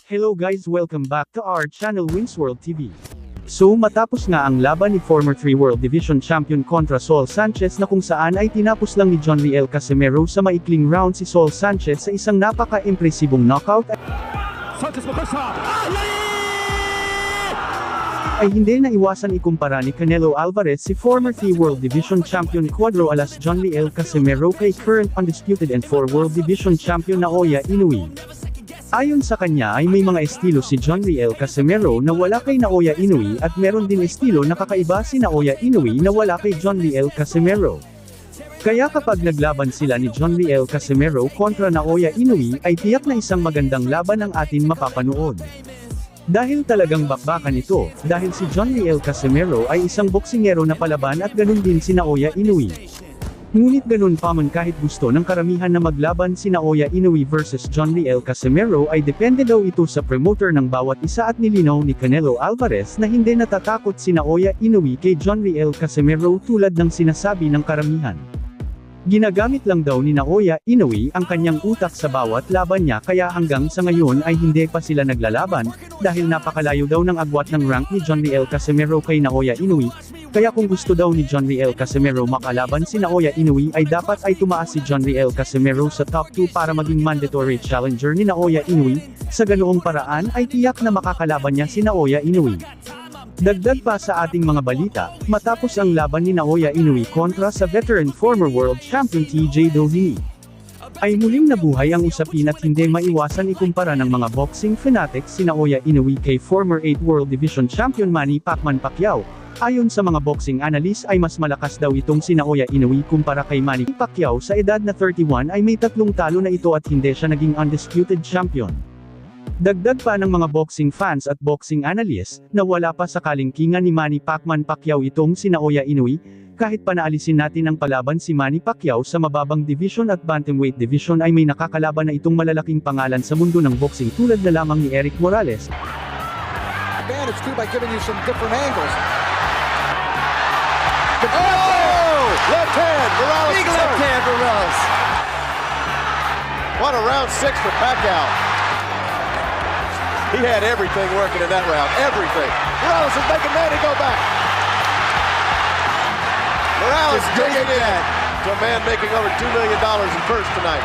Hello guys, welcome back to our channel Winsworld TV. So matapos nga ang laban ni former 3 World Division Champion kontra Saul Sanchez na kung saan ay tinapos lang ni John Riel Casimero sa maikling round si Saul Sanchez sa isang napaka-impresibong knockout ay hindi na iwasan ikumpara ni Canelo Alvarez si former 3 World Division Champion Cuadro Alas John Riel Casimero kay current undisputed and 4 World Division Champion Naoya Inoue. Ayon sa kanya ay may mga estilo si John Riel Casimero na wala kay Naoya Inoue at meron din estilo na kakaiba si Naoya Inoue na wala kay John Riel Casimero. Kaya kapag naglaban sila ni John Riel Casimero kontra Naoya Inoue ay tiyak na isang magandang laban ang atin mapapanood. Dahil talagang bakbakan ito, dahil si John Riel Casimero ay isang boksingero na palaban at ganun din si Naoya Inoue. Ngunit ganun pa man kahit gusto ng karamihan na maglaban si Naoya Inoue versus John Riel Casimero ay depende daw ito sa promoter ng bawat isa at nilinaw ni Canelo Alvarez na hindi natatakot si Naoya Inoue kay John Riel Casimero tulad ng sinasabi ng karamihan. Ginagamit lang daw ni Naoya Inoue ang kanyang utak sa bawat laban niya kaya hanggang sa ngayon ay hindi pa sila naglalaban, dahil napakalayo daw ng agwat ng rank ni John Riel Casimero kay Naoya Inoue, kaya kung gusto daw ni John Riel Casimero makalaban si Naoya Inoue ay dapat ay tumaas si John Riel Casimero sa top 2 para maging mandatory challenger ni Naoya Inoue, sa ganoong paraan ay tiyak na makakalaban niya si Naoya Inoue. Dagdag pa sa ating mga balita, matapos ang laban ni Naoya Inoue kontra sa veteran former world champion TJ Doheny, ay muling nabuhay ang usapin at hindi maiwasan ikumpara ng mga boxing fanatics si Naoya Inoue kay former 8 World Division Champion Manny Pacquiao. Ayon sa mga boxing analyst ay mas malakas daw itong si Naoya Inoue kumpara kay Manny Pacquiao. Sa edad na 31 ay may 3 talo na ito at hindi siya naging undisputed champion. Dagdag pa ng mga boxing fans at boxing analysts, na wala pa sa kalingkingan ni Manny Pacquiao itong si Naoya Inoue, kahit panaalisin natin ang palaban si Manny Pacquiao sa mababang division at bantamweight division ay may nakakalaban na itong malalaking pangalan sa mundo ng boxing tulad na lamang ni Eric Morales. Advantage too by giving you some different angles. Oh! Left hand, Morales. Big left hand, Morales. What a round 6 for Pacquiao. He had everything working in that round. Everything. Morales is making Manny go back. Morales digging in to a man making over $2 million in purse tonight.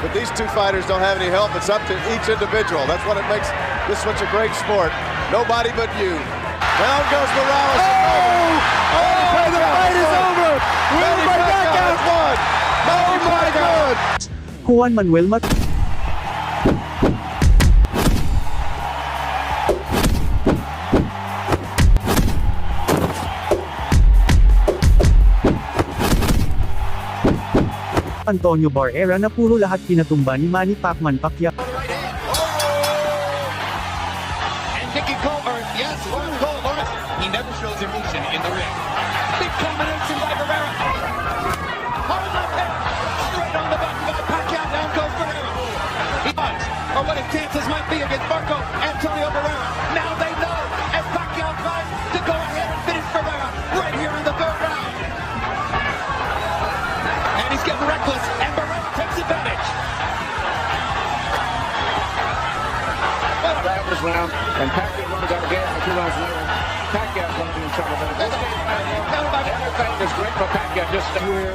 But these two fighters don't have any help. It's up to each individual. That's what it makes this such a great sport. Nobody but you. Down goes Morales. Oh, the fight is over. Manny Pacquiao has won. Manny Pacquiao. Juan Manuel Mat Antonio Barrera na puro lahat pinatumba ni Manny Pacquiao. And Nicky Colbert, yes, Colbert. He never shows emotion in the ring. Big combination by Barrera. Hard left hand, straight on the button by Pacquiao. Down goes Barrera. He wants, or what his chances might be against Marco Antonio Barrera. Now they know, as Pacquiao tries to go ahead and finish Barrera right here in the third round. And he's getting reckless, and Barrera takes advantage. This round, and Pacquiao won the game 2 rounds later. Pacquiao comes in trouble. Everything is great for Pacquiao just here.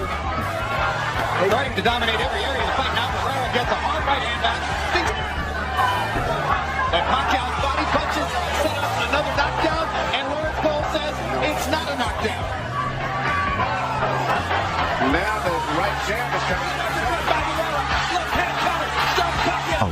Starting to dominate every area of the fight. Now Barrera gets a hard right hand back. But Pacquiao's body punches set up another knockdown, and Lawrence Cole says it's not a knockdown. Now the right jab is coming. Left hand counter. Stops Pacquiao.